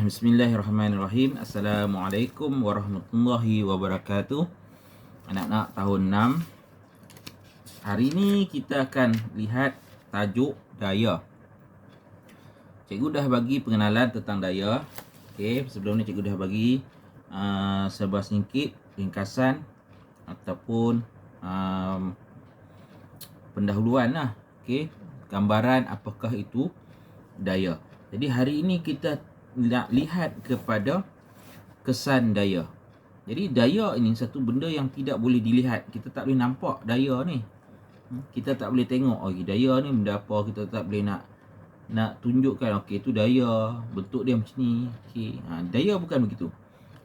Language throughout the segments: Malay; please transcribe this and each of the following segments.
Bismillahirrahmanirrahim. Assalamualaikum warahmatullahi wabarakatuh. Anak-anak tahun 6. Hari ini kita akan lihat tajuk daya. Cikgu dah bagi pengenalan tentang daya. Okey, sebelum ni cikgu dah bagi sebuah sedikit ringkasan ataupun pendahuluan lah. Okey, gambaran apakah itu daya. Jadi hari ini kita nak lihat kepada kesan daya. Jadi daya ini satu benda yang tidak boleh dilihat. Kita tak boleh nampak daya ni. Kita tak boleh tengok daya ni benda apa. Kita tak boleh nak tunjukkan okey itu daya, bentuk dia macam ni. Okey, daya bukan begitu.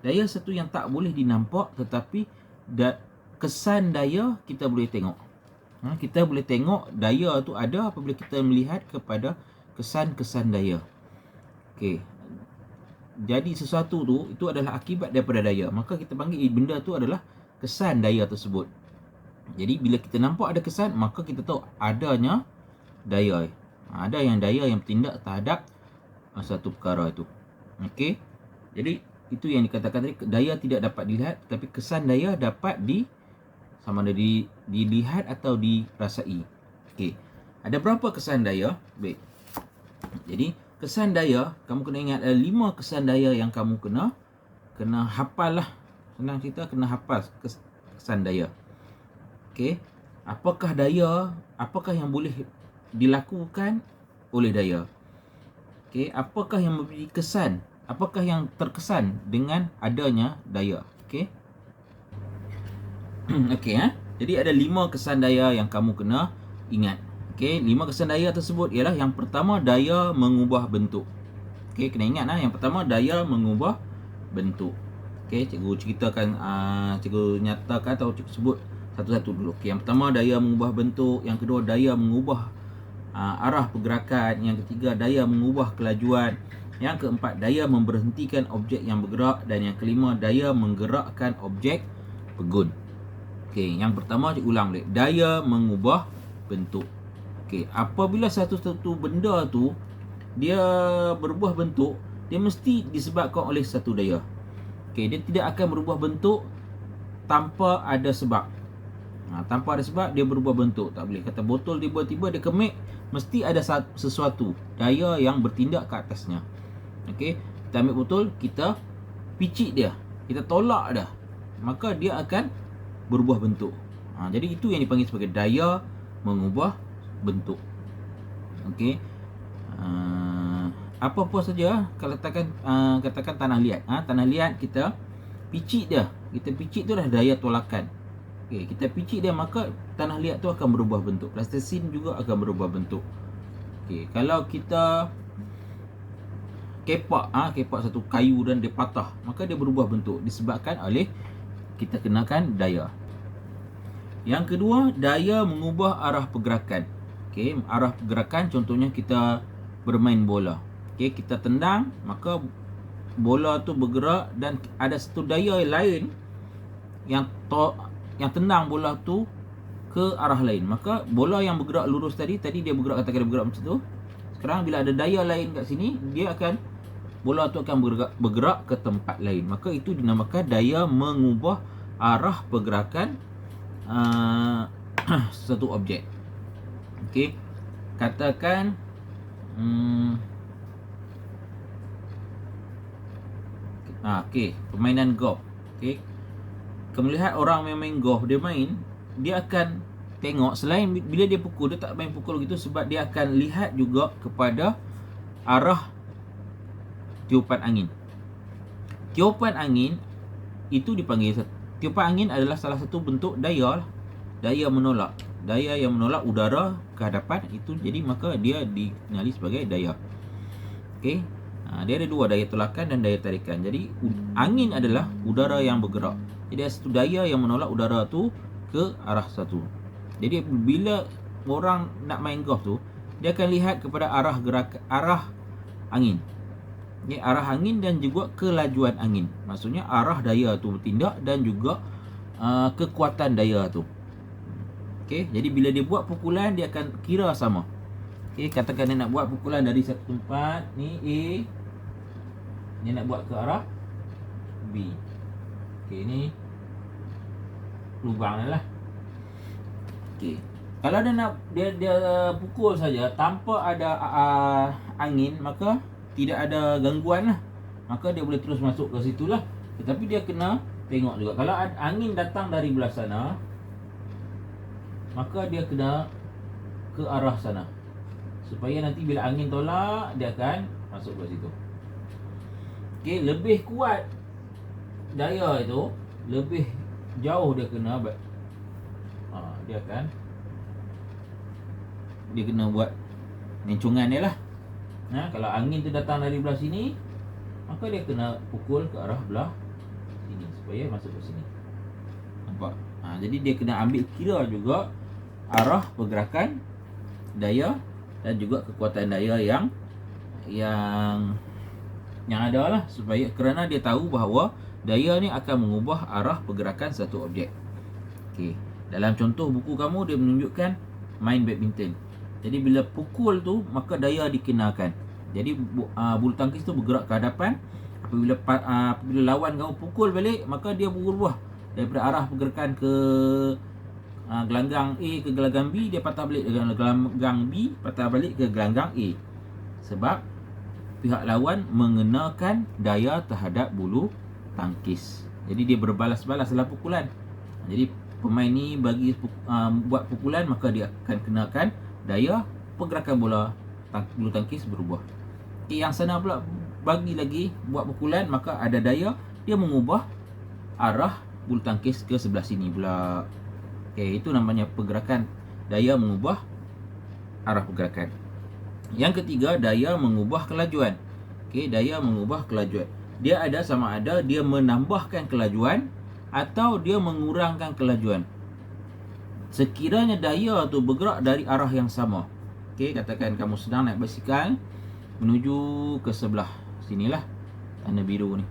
Daya satu yang tak boleh dinampak, tetapi kesan daya kita boleh tengok. Kita boleh tengok daya tu ada apabila kita melihat kepada kesan-kesan daya. Okey. Jadi sesuatu tu itu adalah akibat daripada daya. Maka kita panggil benda tu adalah kesan daya tersebut. Jadi bila kita nampak ada kesan, maka kita tahu adanya daya. Ada yang daya yang bertindak terhadap satu perkara itu. Okey. Jadi itu yang dikatakan tadi, daya tidak dapat dilihat, tapi kesan daya dapat sama ada dilihat atau dirasai. Okey. Ada berapa kesan daya? Baik. Jadi kesan daya, kamu kena ingat ada 5 kesan daya yang kamu kena hafal lah. Senang cerita, kena hafal kesan daya. Okey. Apakah daya? Apakah yang boleh dilakukan oleh daya? Okey. Apakah yang memberi kesan? Apakah yang terkesan dengan adanya daya? Okey. Okey, Jadi ada 5 kesan daya yang kamu kena ingat. Okey, 5 kesan daya tersebut ialah yang pertama, daya mengubah bentuk. Okey, kena ingat yang pertama daya mengubah bentuk. Okey, cikgu ceritakan, cikgu nyatakan atau cikgu sebut satu-satu dulu. Okey, yang pertama daya mengubah bentuk, yang kedua daya mengubah arah pergerakan, yang ketiga daya mengubah kelajuan, yang keempat daya memberhentikan objek yang bergerak, dan yang kelima daya menggerakkan objek pegun. Okey, yang pertama cikgu ulang balik. Daya mengubah bentuk. Okey, apabila satu benda tu dia berubah bentuk, dia mesti disebabkan oleh satu daya. Okey, dia tidak akan berubah bentuk tanpa ada sebab. Tanpa ada sebab dia berubah bentuk. Tak boleh kata botol tiba-tiba dia kemik, mesti ada sesuatu daya yang bertindak ke atasnya. Okey, kita ambil botol, kita picit dia, kita tolak dah, maka dia akan berubah bentuk. Jadi itu yang dipanggil sebagai daya mengubah bentuk. Okey. Apa-apa saja kalau katakan tanah liat. Tanah liat kita picit dia. Kita picit tu dah daya tolakan. Okey, kita picit dia, maka tanah liat tu akan berubah bentuk. Plastisin juga akan berubah bentuk. Okey, kalau kita kepak satu kayu dan dia patah, maka dia berubah bentuk disebabkan oleh kita kenakan daya. Yang kedua, daya mengubah arah pergerakan. Okey, arah pergerakan contohnya kita bermain bola. Okey, kita tendang, maka bola tu bergerak dan ada satu daya lain yang tendang bola tu ke arah lain. Maka bola yang bergerak lurus tadi dia bergerak, katakan dia bergerak macam tu. Sekarang bila ada daya lain kat sini, bola tu akan bergerak ke tempat lain. Maka itu dinamakan daya mengubah arah pergerakan satu objek. Okey, katakan permainan golf. Okey, kamu lihat orang main golf, dia akan tengok, selain bila dia pukul, dia tak main pukul gitu, sebab dia akan lihat juga kepada arah tiupan angin. Tiupan angin itu dipanggil, tiupan angin adalah salah satu bentuk daya lah. Daya menolak. Daya yang menolak udara ke hadapan itu, jadi maka dia dikenali sebagai daya. Okey. Dia ada dua, daya tolakan dan daya tarikan. Jadi angin adalah udara yang bergerak. Jadi ada satu daya yang menolak udara tu ke arah satu. Jadi bila orang nak main golf tu, dia akan lihat kepada arah angin. Okay, arah angin dan juga kelajuan angin. Maksudnya arah daya tu bertindak dan juga kekuatan daya tu. Okey, jadi bila dia buat pukulan, dia akan kira sama. Okey, katakan dia nak buat pukulan dari satu tempat ni A, Dia nak buat ke arah B. Okey, ni lubang lah. Okey. Kalau dia pukul saja tanpa ada angin, maka tidak ada gangguan lah. Maka dia boleh terus masuk ke situ lah. Tetapi dia kena tengok juga. Kalau angin datang dari belah sana, maka dia kena ke arah sana, supaya nanti bila angin tolak, dia akan masuk ke situ. Okey, lebih kuat daya itu, lebih jauh dia kena dia kena buat nencongan dia lah. Kalau angin tu datang dari belah sini, maka dia kena pukul ke arah belah sini supaya masuk ke sini. Nampak? Jadi dia kena ambil kira juga arah pergerakan daya dan juga kekuatan daya yang ada lah, supaya kerana dia tahu bahawa daya ni akan mengubah arah pergerakan satu objek. Okey, dalam contoh buku kamu dia menunjukkan main badminton. Jadi bila pukul tu, maka daya dikenakan. Jadi bulu tangkis tu bergerak ke hadapan. Apabila lawan kamu pukul balik, maka dia berubah daripada arah pergerakan ke gelanggang A ke gelanggang B, dia patah balik ke gelanggang B, patah balik ke gelanggang A. Sebab pihak lawan mengenakan daya terhadap bulu tangkis. Jadi dia berbalas-balas dalam pukulan. Jadi pemain ni bagi buat pukulan, maka dia akan kenakan daya pergerakan bulu tangkis berubah. Yang sana pula bagi lagi buat pukulan, maka ada daya dia mengubah arah bulu tangkis ke sebelah sini pula. Okey, itu namanya pergerakan daya mengubah arah pergerakan. Yang ketiga, daya mengubah kelajuan. Okey, daya mengubah kelajuan. Dia ada sama ada dia menambahkan kelajuan atau dia mengurangkan kelajuan. Sekiranya daya tu bergerak dari arah yang sama. Okey, katakan kamu sedang naik basikal menuju ke sebelah sinilah, tanda biru ni.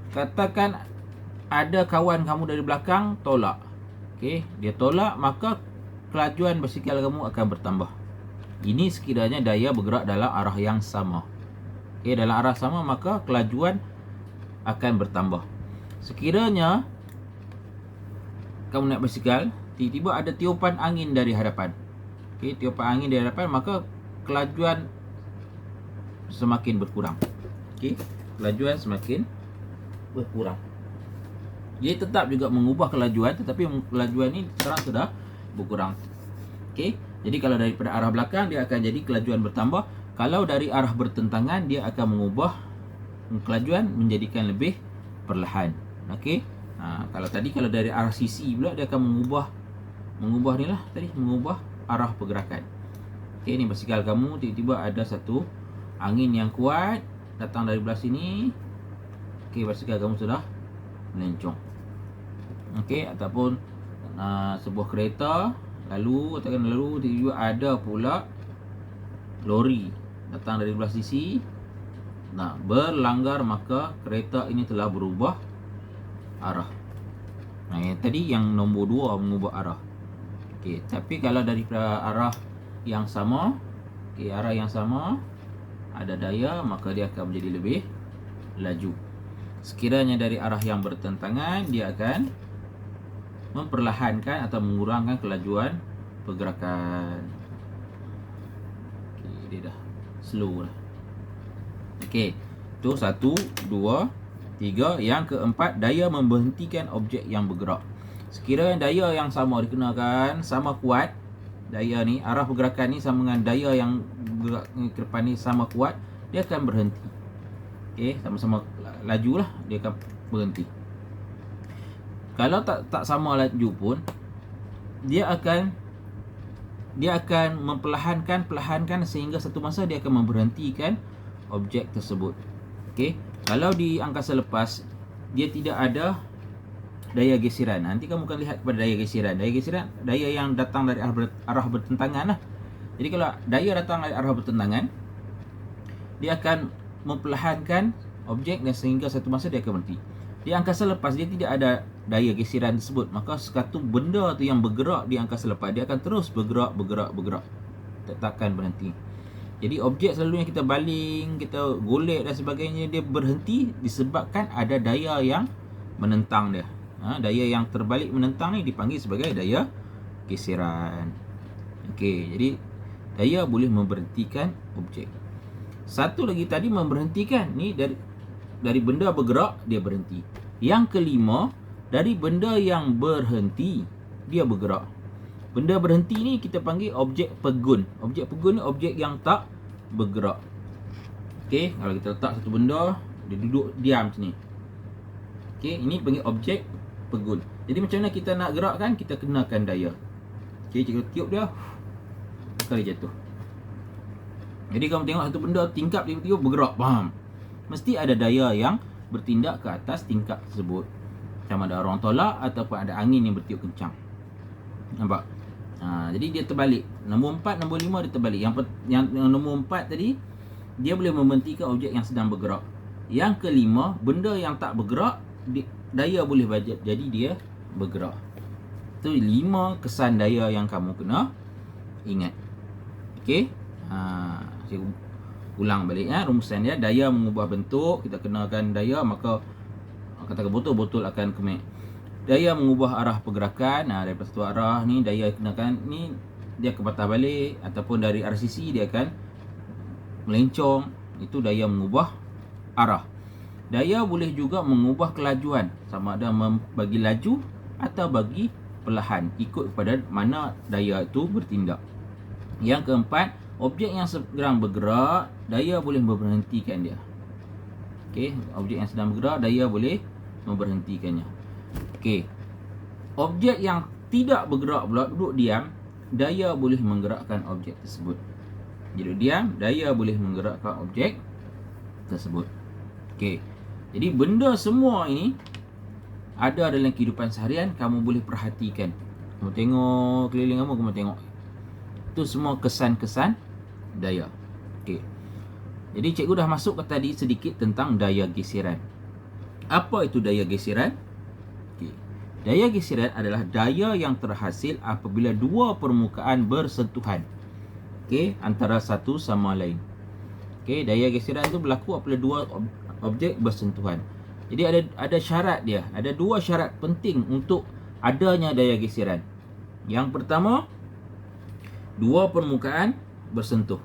Katakan ada kawan kamu dari belakang tolak. Okey, dia tolak, maka kelajuan basikal kamu akan bertambah. Ini sekiranya daya bergerak dalam arah yang sama. Okey, dalam arah sama, maka kelajuan akan bertambah. Sekiranya kamu naik basikal, tiba-tiba ada tiupan angin dari hadapan. Okey, tiupan angin dari hadapan, maka kelajuan semakin berkurang. Okey, kelajuan semakin berkurang. Dia tetap juga mengubah kelajuan, tetapi kelajuan ni sekarang sudah berkurang. Okey, jadi kalau daripada arah belakang, dia akan jadi kelajuan bertambah. Kalau dari arah bertentangan, dia akan mengubah kelajuan menjadikan lebih perlahan. Okey. Kalau tadi kalau dari arah sisi pula, dia akan mengubah ni lah tadi, mengubah arah pergerakan. Okey, ni basikal kamu tiba-tiba ada satu angin yang kuat datang dari belah sini. Okey, basikal kamu sudah melencong. Okey, ataupun sebuah kereta lalu tiba-tiba ada pula lori datang dari belah sisi nak berlanggar, maka kereta ini telah berubah arah. Yang tadi yang nombor 2 mengubah arah. Okey, tapi kalau dari arah yang sama, arah yang sama ada daya, maka dia akan menjadi lebih laju. Sekiranya dari arah yang bertentangan, dia akan memperlahankan atau mengurangkan kelajuan pergerakan. Okey, dia dah slow dah. Okey, tu 1, 2, 3. Yang keempat, daya memberhentikan objek yang bergerak. Sekiranya daya yang sama dikenakan, sama kuat, daya ni, arah pergerakan ni sama dengan daya yang bergerak ke depan ni sama kuat, dia akan berhenti. Okey, sama-sama laju lah, dia akan berhenti. Kalau tak sama laju pun, dia akan memperlahankan sehingga satu masa dia akan memberhentikan objek tersebut. Okey, kalau di angkasa lepas dia tidak ada daya geseran. Nanti kamu akan lihat kepada daya geseran. Daya geseran, daya yang datang dari arah bertentangan lah. Jadi kalau daya datang dari arah bertentangan, dia akan memperlahankan objek dan sehingga satu masa dia akan berhenti. Di angkasa lepas dia tidak ada daya geseran tersebut, maka satu benda tu yang bergerak di angkasa lepas, dia akan terus bergerak, takkan berhenti. Jadi objek selalunya kita baling, kita golek dan sebagainya, dia berhenti disebabkan ada daya yang menentang dia. Daya yang terbalik menentang ni dipanggil sebagai daya geseran. Okey, jadi daya boleh memberhentikan objek. Satu lagi tadi memberhentikan, ni dari benda bergerak dia berhenti. Yang kelima, dari benda yang berhenti dia bergerak. Benda berhenti ni kita panggil objek pegun. Objek pegun ni objek yang tak bergerak. Okey, kalau kita letak satu benda, dia duduk diam macam ni. Okey, ini panggil objek pegun. Jadi macam mana kita nak gerakkan? Kita kenakan daya. Okey, cikgu tiup dia, maka dia jatuh. Jadi kamu tengok satu benda tingkap tiba-tiba bergerak, faham? Mesti ada daya yang bertindak ke atas tingkap tersebut. Sama ada orang tolak ataupun ada angin yang bertiup kencang. Nampak? Jadi dia terbalik. Nombor 4, nombor 5 dia terbalik. Yang nombor 4 tadi, dia boleh memberhentikan objek yang sedang bergerak. Yang kelima, benda yang tak bergerak, daya boleh budget, jadi dia bergerak. Itu 5 kesan daya yang kamu kena ingat. Okey? Saya ulang balik rumusan dia. Daya mengubah bentuk, kita kenakan daya, maka katakan botol akan kemek. Daya mengubah arah pergerakan, daripada satu arah ni daya kenakan ni dia akan patah balik, ataupun dari arah sisi dia akan melencong. Itu daya mengubah arah. Daya boleh juga mengubah kelajuan, sama ada bagi laju atau bagi perlahan, ikut kepada mana daya itu bertindak. Yang keempat, objek yang sedang bergerak, daya boleh memberhentikan dia. Okey, objek yang sedang bergerak, daya boleh memberhentikannya. Okey, objek yang tidak bergerak pula, duduk diam, daya boleh menggerakkan objek tersebut. Duduk diam, daya boleh menggerakkan objek tersebut. Okey, jadi benda semua ini ada dalam kehidupan seharian, kamu boleh perhatikan. Kamu tengok keliling kamu tengok. Itu semua kesan-kesan daya. Okey. Jadi cikgu dah masuk ke tadi sedikit tentang daya geseran. Apa itu daya geseran? Okey. Daya geseran adalah daya yang terhasil apabila dua permukaan bersentuhan. Okey, antara satu sama lain. Okey, daya geseran itu berlaku apabila dua objek bersentuhan. Jadi ada syarat dia. Ada dua syarat penting untuk adanya daya geseran. Yang pertama, dua permukaan bersentuh.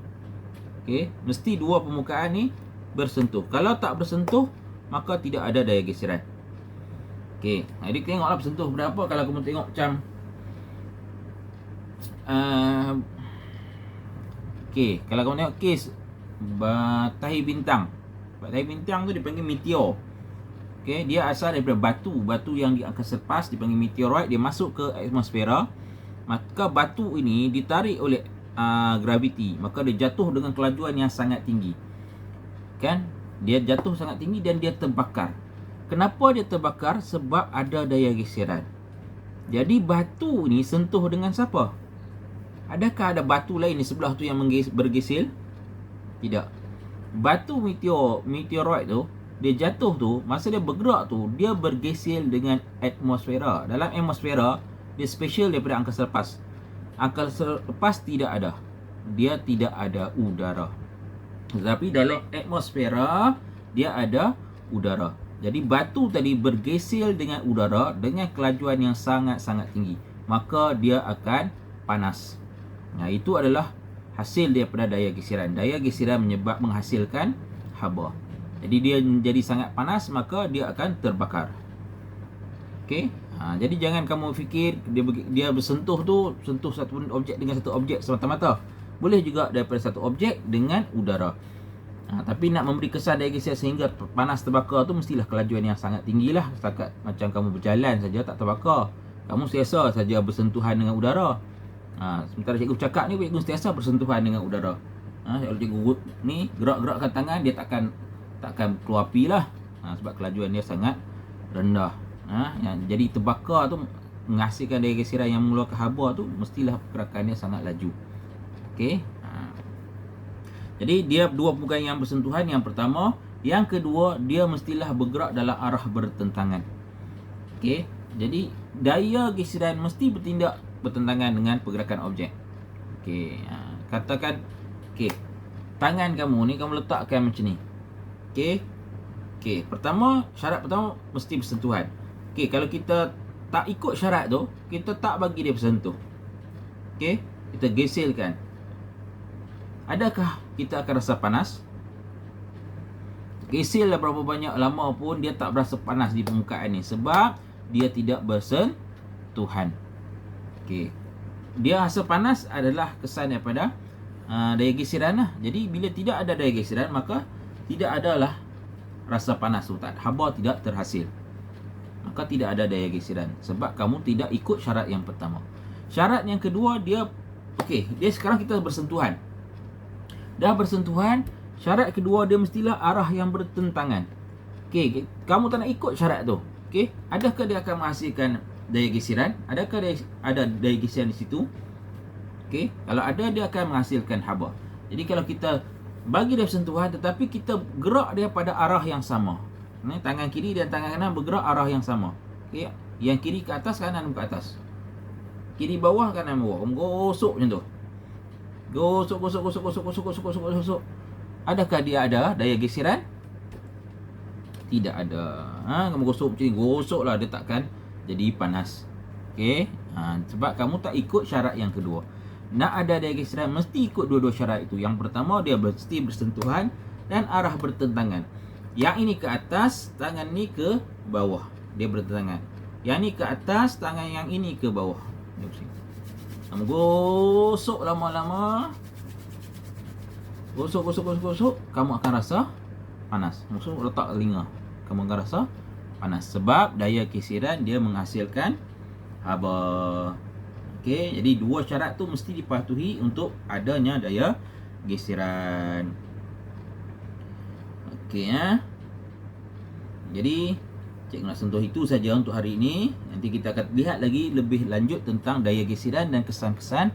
Okey, mesti dua permukaan ni bersentuh. Kalau tak bersentuh, maka tidak ada daya geseran. Okey, jadi tengoklah bersentuh berapa. Kalau kamu tengok macam okey, kalau kamu tengok kes tahi bintang. Tahi bintang tu dipanggil meteor. Okey, dia asal daripada batu yang di angkasa lepas dipanggil meteoroid, dia masuk ke atmosfera. Maka batu ini ditarik oleh graviti, maka dia jatuh dengan kelajuan yang sangat tinggi. Kan? Dia jatuh sangat tinggi dan dia terbakar. Kenapa dia terbakar? Sebab ada daya geseran. Jadi batu ni sentuh dengan siapa? Adakah ada batu lain di sebelah tu yang bergesil? Tidak. Batu meteoroid tu, dia jatuh tu, masa dia bergerak tu, dia bergesil dengan atmosfera. Dalam atmosfera, dia special daripada angkasa lepas. Angkasa lepas tidak ada. Dia tidak ada udara. Tetapi dalam atmosfera, dia ada udara. Jadi batu tadi bergesil dengan udara dengan kelajuan yang sangat-sangat tinggi. Maka dia akan panas. Itu adalah hasil daripada daya geseran. Daya geseran menghasilkan haba. Jadi dia menjadi sangat panas, maka dia akan terbakar. Okey. Jadi jangan kamu fikir dia bersentuh tu, sentuh satu objek dengan satu objek semata-mata. Boleh juga daripada satu objek dengan udara. Tapi nak memberi kesan daya geseran sehingga panas terbakar tu, mestilah kelajuan yang sangat tinggi lah. Setakat macam kamu berjalan saja tak terbakar. Kamu sentiasa saja bersentuhan dengan udara. Sementara cikgu cakap ni, cikgu sentiasa bersentuhan dengan udara. Kalau cikgu ni gerak-gerakkan tangan, dia takkan keluar api lah. Sebab kelajuan dia sangat rendah. Jadi terbakar tu menghasilkan daya geseran yang mengeluarkan haba tu, mestilah pergerakan dia sangat laju. Okey. Jadi dia dua permukaan yang bersentuhan, yang pertama. Yang kedua, dia mestilah bergerak dalam arah bertentangan. Okey. Jadi daya geseran mesti bertindak bertentangan dengan pergerakan objek. Okey. Katakan okey. tangan kamu ni kamu letakkan macam ni. Okey. Okey, syarat pertama mesti bersentuhan. Okey, kalau kita tak ikut syarat tu, kita tak bagi dia bersentuh. Okey, kita geselkan. Adakah kita akan rasa panas? Gesel lah berapa banyak lama pun dia tak berasa panas di permukaan ni sebab dia tidak bersentuhan. Okey. Dia rasa panas adalah kesan daripada daya geseran lah. Jadi bila tidak ada daya geseran maka tidak adalah rasa panas tu, tak haba tidak terhasil. Maka tidak ada daya geseran sebab kamu tidak ikut syarat yang pertama. Syarat yang kedua dia dia sekarang kita bersentuhan. Dah bersentuhan, syarat kedua dia mestilah arah yang bertentangan. Okey, kamu tak nak ikut syarat tu. Okey, adakah dia akan menghasilkan daya geseran? Adakah ada daya geseran di situ? Okey, kalau ada dia akan menghasilkan haba. Jadi kalau kita bagi dia sentuhan tetapi kita gerak dia pada arah yang sama. Tangan kiri dan tangan kanan bergerak arah yang sama. Okey, yang kiri ke atas, kanan ke atas. Kiri bawah, kanan bawah. Gosok macam tu. Gosok. Adakah dia ada daya geseran? Tidak ada. Kamu gosok macam ni, gosoklah, dia takkan jadi panas. Okey. Sebab kamu tak ikut syarat yang kedua. Nak ada daya geseran mesti ikut dua-dua syarat itu. Yang pertama dia mesti bersentuhan dan arah bertentangan. Yang ini ke atas, tangan ni ke bawah, dia bertentangan. Yang ni ke atas, tangan yang ini ke bawah. Kamu gosok lama-lama. Gosok, kamu akan rasa panas. Maksud letak telinga, kamu akan rasa panas sebab daya geseran dia menghasilkan haba. Okey, jadi dua syarat tu mesti dipatuhi untuk adanya daya geseran. Okey Jadi cikgu nak sentuh itu saja untuk hari ini. Nanti kita akan lihat lagi lebih lanjut tentang daya geseran dan kesan-kesan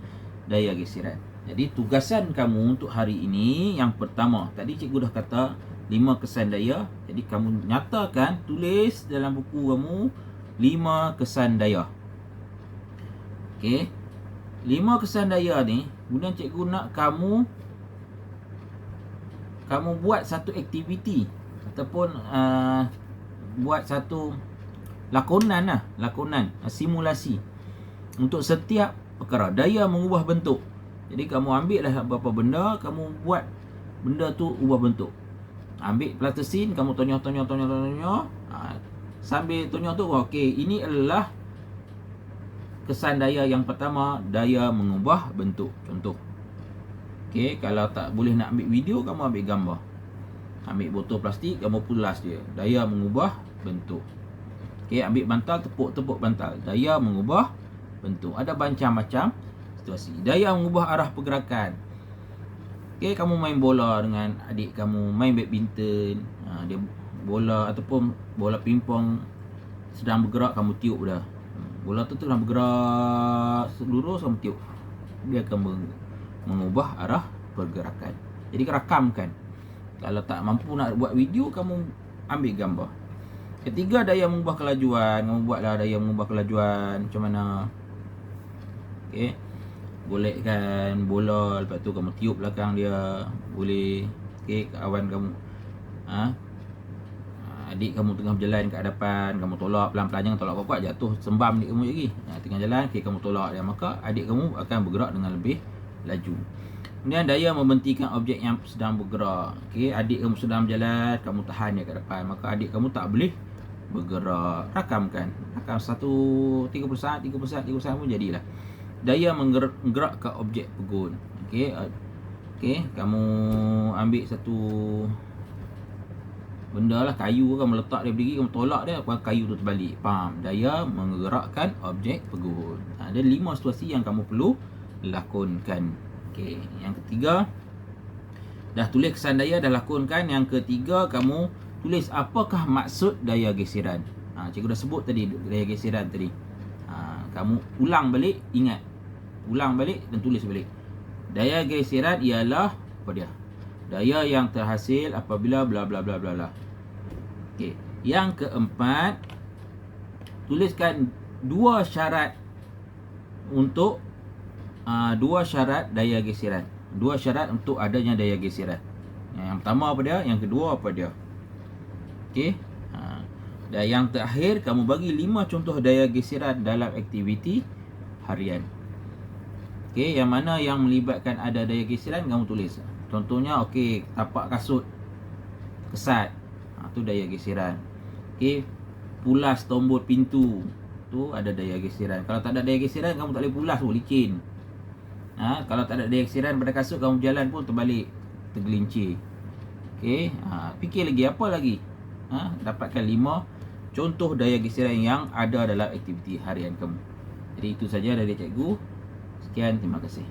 daya geseran. Jadi tugasan kamu untuk hari ini yang pertama, tadi cikgu dah kata 5 kesan daya. Jadi kamu nyatakan, tulis dalam buku kamu 5 kesan daya. Okey. 5 kesan daya ni, kemudian cikgu nak kamu buat satu aktiviti ataupun buat satu lakonan simulasi untuk setiap perkara. Daya mengubah bentuk. Jadi kamu ambil lah beberapa benda, kamu buat benda tu ubah bentuk. Ambil plasticine, kamu tonyoh. Sambil tonyoh tu, okey, ini adalah kesan daya yang pertama, daya mengubah bentuk. Contoh. Okey, kalau tak boleh nak ambil video, kamu ambil gambar. Ambil botol plastik, kamu pulas dia. Daya mengubah bentuk. Okey, ambil bantal, tepuk bantal. Daya mengubah bentuk. Ada macam-macam situasi. Daya mengubah arah pergerakan. Okey, kamu main bola dengan adik kamu, main badminton. Dia bola ataupun bola pingpong sedang bergerak, kamu tiup dah. Bola tu sedang bergerak lurus, kamu tiup. Dia akan mengubah arah pergerakan. Jadi rakamkan. Kalau tak mampu nak buat video, kamu ambil gambar. Ketiga, daya mengubah kelajuan. Kamu buatlah daya mengubah kelajuan. Macam mana? Okey. Golekkan bola, lepas tu kamu tiup belakang dia. Boleh. Okey, kawan kamu. Adik kamu tengah berjalan kat hadapan, kamu tolak pelan-pelan, jangan tolak kuat-kuat, jatuh sembam adik kamu lagi. Tengah jalan, okey, kamu tolak dia, maka adik kamu akan bergerak dengan lebih laju. Kemudian daya membentikan objek yang sedang bergerak. Okey, adik kamu sedang berjalan, kamu tahan dia kat depan, maka adik kamu tak boleh bergerak. Rakamkan. Rakam 30 saat pun jadilah. Daya menggerakkan objek pegun. Okey. Okey, kamu ambil satu benda lah, kayu, kamu letak dia berdiri, kamu tolak dia, kayu tu terbalik. Faham? Daya menggerakkan objek pegun. Ada 5 situasi yang kamu perlu lakonkan. Okey, yang ketiga, dah tulis kesan daya, dah lakonkan. Yang ketiga, kamu tulis apakah maksud daya geseran. Cikgu dah sebut tadi daya geseran tadi. Kamu ulang balik, ingat. Ulang balik dan tulis balik. Daya geseran ialah apa dia? Daya yang terhasil apabila bla bla bla bla bla. Okey, yang keempat, tuliskan 2 syarat untuk 2 syarat daya geseran. Dua syarat untuk adanya daya geseran. Yang pertama apa dia? Yang kedua apa dia? Okey. Dan yang terakhir, kamu bagi 5 contoh daya geseran dalam aktiviti harian. Okey, yang mana yang melibatkan ada daya geseran kamu tulis. Contohnya okey, tapak kasut kesat. Tu daya geseran. Okey, pulas tombol pintu. Tu ada daya geseran. Kalau tak ada daya geseran kamu tak boleh pulas tu, licin. Kalau tak ada daya geseran pada kasut, kamu berjalan pun terbalik, tergelincir. Okey, fikir lagi apa lagi? Dapatkan 5 contoh daya geseran yang ada dalam aktiviti harian kamu. Jadi itu saja dari cikgu. Sekian, terima kasih.